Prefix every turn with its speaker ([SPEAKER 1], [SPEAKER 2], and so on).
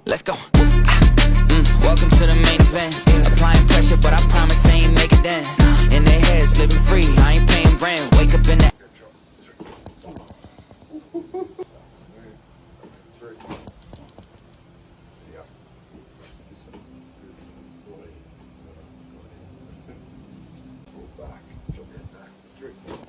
[SPEAKER 1] Let's go. Welcome to the main event. Applying pressure, but I promise I ain't make it then. In their heads, living free, I ain't paying rent. Wake up in the...
[SPEAKER 2] Back, jump in back, 3.